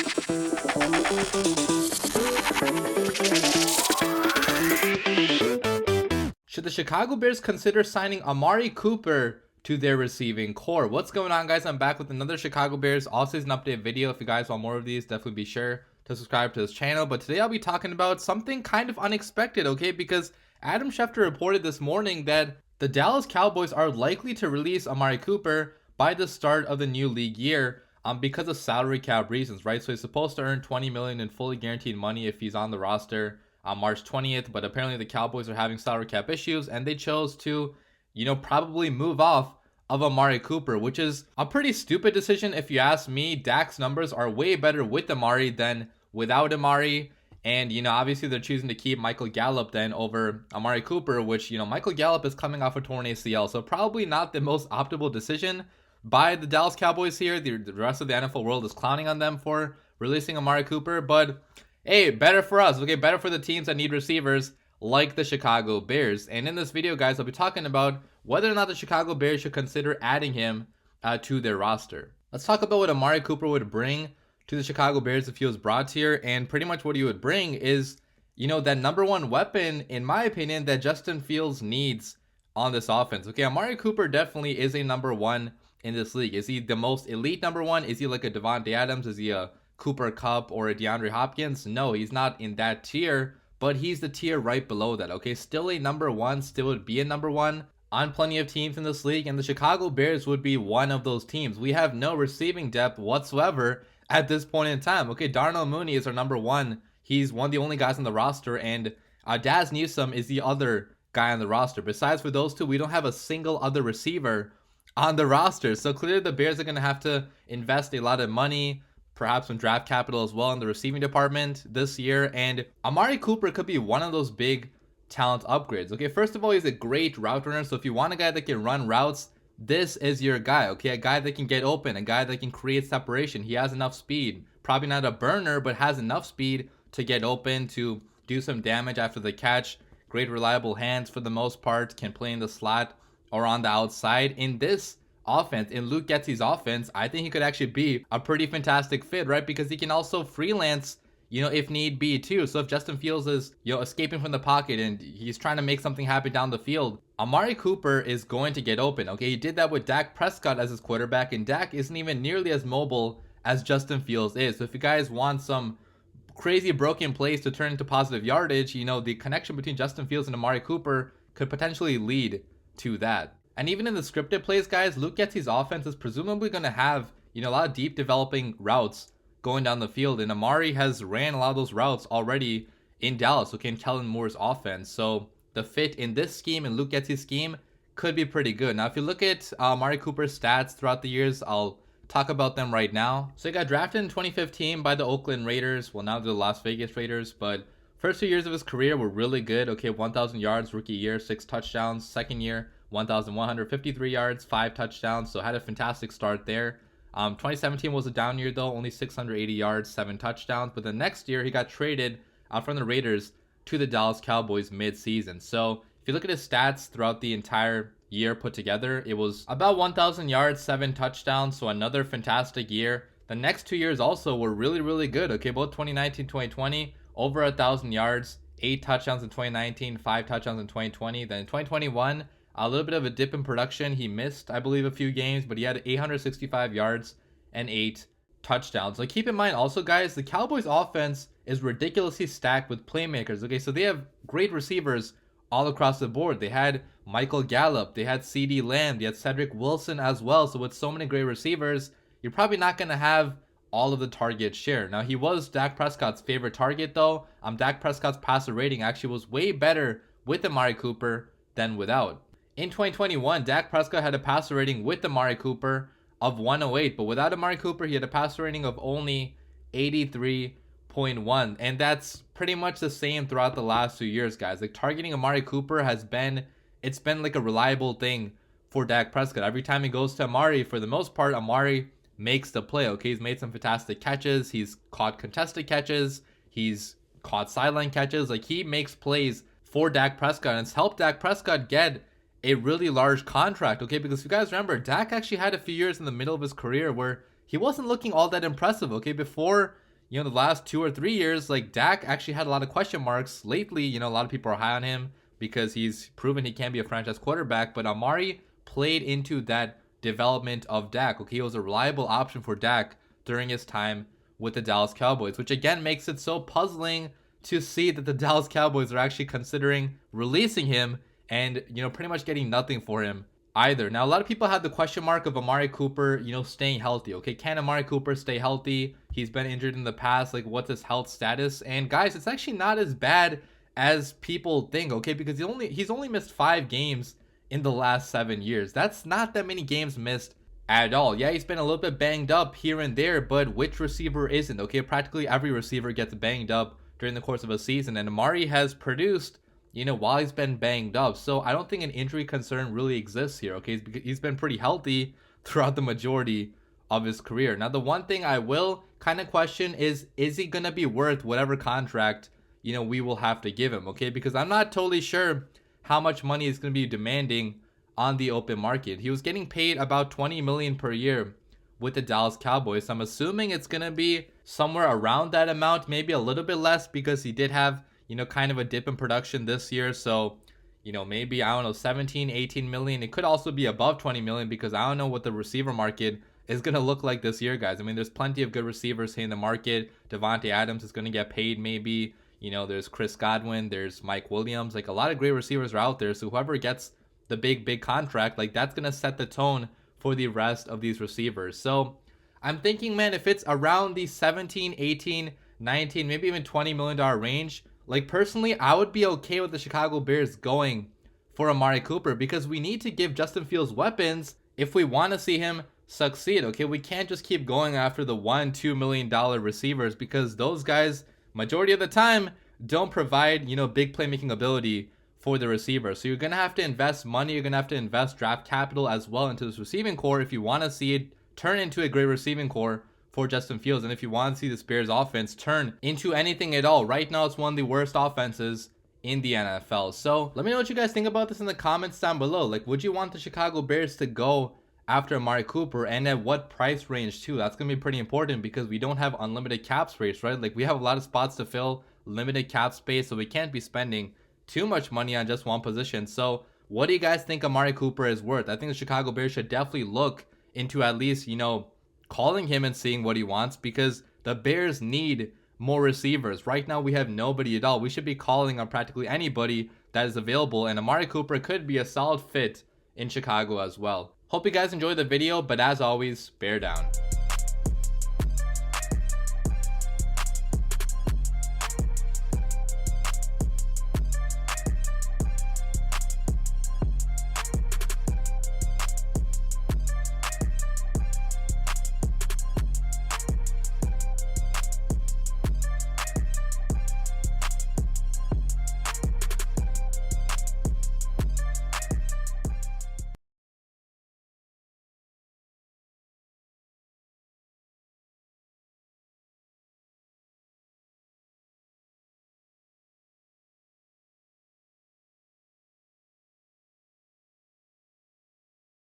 Should the Chicago Bears consider signing Amari Cooper to their receiving core? What's going on, guys? I'm back with another Chicago Bears all-season update video. If you guys want more of these, definitely be sure to subscribe to this channel. But today I'll be talking about something kind of unexpected, okay? Because Adam Schefter reported this morning that the Dallas Cowboys are likely to release Amari Cooper by the start of the new league year because of salary cap reasons, right? So he's supposed to earn $20 million in fully guaranteed money if he's on the roster on March 20th, but apparently the Cowboys are having salary cap issues and they chose to, probably move off of Amari Cooper, which is a pretty stupid decision if you ask me. Dak's numbers are way better with Amari than without Amari, and obviously they're choosing to keep Michael Gallup then over Amari Cooper, which Michael Gallup is coming off a torn ACL, so probably not the most optimal decision by the Dallas Cowboys here. The rest of the NFL world is clowning on them for releasing Amari Cooper, but hey, better for us, okay? Better for the teams that need receivers like the Chicago Bears. And in this video, guys, I'll be talking about whether or not the Chicago Bears should consider adding him to their roster. Let's talk about what Amari Cooper would bring to the Chicago Bears if he was brought here. And pretty much what he would bring is, that number one weapon, in my opinion, that Justin Fields needs on this offense. Okay, Amari Cooper definitely is a number one in this league. Is he the most elite number one? Is he like a Devontae Adams? Is he a Cooper Kupp or a DeAndre Hopkins? No, he's not in that tier, but he's the tier right below that, okay? Still a number one, still would be a number one on plenty of teams in this league, and the Chicago Bears would be one of those teams. We have no receiving depth whatsoever at this point in time, okay? Darnell Mooney is our number one. He's one of the only guys on the roster, and Daz Newsome is the other guy on the roster. Besides for those two, we don't have a single other receiver on the roster, so clearly the Bears are going to have to invest a lot of money, perhaps some draft capital as well in the receiving department this year, and Amari Cooper could be one of those big talent upgrades. Okay, first of all, he's a great route runner, so if you want a guy that can run routes, this is your guy, okay? A guy that can get open, a guy that can create separation. He has enough speed, probably not a burner, but has enough speed to get open, to do some damage after the catch. Great reliable hands for the most part, can play in the slot or on the outside. In this offense, in Luke Getsy's offense, I think he could actually be a pretty fantastic fit, right? Because he can also freelance, if need be too. So if Justin Fields is, escaping from the pocket and he's trying to make something happen down the field, Amari Cooper is going to get open, okay? He did that with Dak Prescott as his quarterback, and Dak isn't even nearly as mobile as Justin Fields is. So if you guys want some crazy broken plays to turn into positive yardage, the connection between Justin Fields and Amari Cooper could potentially lead to that. And even in the scripted plays, guys, Luke Getsy's offense is presumably going to have, a lot of deep developing routes going down the field. And Amari has ran a lot of those routes already in Dallas, okay, in Kellen Moore's offense. So the fit in this scheme and Luke Getsy's scheme could be pretty good. Now, if you look at Amari Cooper's stats throughout the years, I'll talk about them right now. So he got drafted in 2015 by the Oakland Raiders. Well, now the Las Vegas Raiders, but first 2 years of his career were really good. Okay, 1,000 yards rookie year, 6 touchdowns. Second year, 1,153 yards, 5 touchdowns, so had a fantastic start there. 2017 was a down year though, only 680 yards, 7 touchdowns, but the next year he got traded from the Raiders to the Dallas Cowboys mid-season. So if you look at his stats throughout the entire year put together, it was about 1,000 yards, 7 touchdowns, so another fantastic year. The next 2 years also were really, really good, okay, both 2019, 2020, over 1,000 yards, 8 touchdowns in 2019, 5 touchdowns in 2020, then in 2021, a little bit of a dip in production. He missed, I believe, a few games, but he had 865 yards and 8 touchdowns. Like, keep in mind also, guys, the Cowboys offense is ridiculously stacked with playmakers. Okay, so they have great receivers all across the board. They had Michael Gallup, they had CeeDee Lamb, they had Cedric Wilson as well. So with so many great receivers, you're probably not going to have all of the target share. Now, he was Dak Prescott's favorite target though. Dak Prescott's passer rating actually was way better with Amari Cooper than without. In 2021, Dak Prescott had a passer rating with Amari Cooper of 108, but without Amari Cooper, he had a passer rating of only 83.1, and that's pretty much the same throughout the last 2 years, guys. Like, targeting Amari Cooper it's been like a reliable thing for Dak Prescott. Every time he goes to Amari, for the most part, Amari makes the play, okay? He's made some fantastic catches, he's caught contested catches, he's caught sideline catches. Like, he makes plays for Dak Prescott, and it's helped Dak Prescott get a really large contract, okay? Because if you guys remember, Dak actually had a few years in the middle of his career where he wasn't looking all that impressive, okay? Before, you know, the last 2 or 3 years, like Dak actually had a lot of question marks. Lately, you know, a lot of people are high on him because he's proven he can be a franchise quarterback. But Amari played into that development of Dak. Okay, he was a reliable option for Dak during his time with the Dallas Cowboys, which again makes it so puzzling to see that the Dallas Cowboys are actually considering releasing him and, you know, pretty much getting nothing for him either. Now, a lot of people have the question mark of Amari Cooper, you know, staying healthy. Okay, can Amari Cooper stay healthy? He's been injured in the past. Like, what's his health status? And guys, it's actually not as bad as people think. Okay, because he's only missed 5 games in the last 7 years. That's not that many games missed at all. Yeah, he's been a little bit banged up here and there, but which receiver isn't? Okay, practically every receiver gets banged up during the course of a season, and Amari has produced, you know, while he's been banged up. So I don't think an injury concern really exists here. Okay, he's been pretty healthy throughout the majority of his career. Now, the one thing I will kind of question is he gonna be worth whatever contract, you know, we will have to give him? Okay, because I'm not totally sure how much money he's gonna be demanding on the open market. He was getting paid about $20 million per year with the Dallas Cowboys. So I'm assuming it's gonna be somewhere around that amount, maybe a little bit less, because he did have, you know, kind of a dip in production this year. So, you know, maybe, I don't know, 17, 18 million. It could also be above 20 million, because I don't know what the receiver market is going to look like this year, guys. I mean, there's plenty of good receivers here in the market. Devontae Adams is going to get paid maybe. You know, there's Chris Godwin, there's Mike Williams. Like, a lot of great receivers are out there. So whoever gets the big contract, like, that's going to set the tone for the rest of these receivers. So I'm thinking, man, if it's around the 17, 18, 19, maybe even $20 million range, like, personally, I would be okay with the Chicago Bears going for Amari Cooper, because we need to give Justin Fields weapons if we want to see him succeed. Okay, we can't just keep going after the $1-2 million receivers, because those guys, majority of the time, don't provide, you know, big playmaking ability for the receiver. So you're going to have to invest money. You're going to have to invest draft capital as well into this receiving core if you want to see it turn into a great receiving core for Justin Fields. And if you want to see this Bears offense turn into anything at all, right now it's one of the worst offenses in the NFL. So let me know what you guys think about this in the comments down below. Like, would you want the Chicago Bears to go after Amari Cooper, and at what price range too? That's going to be pretty important, because we don't have unlimited cap space, right? Like, we have a lot of spots to fill, limited cap space, so we can't be spending too much money on just one position. So what do you guys think Amari Cooper is worth? I think the Chicago Bears should definitely look into at least, you know, calling him and seeing what he wants, because the Bears need more receivers. Right now we have nobody at all. We should be calling on practically anybody that is available, and Amari Cooper could be a solid fit in Chicago as well. Hope you guys enjoyed the video, but as always, bear down.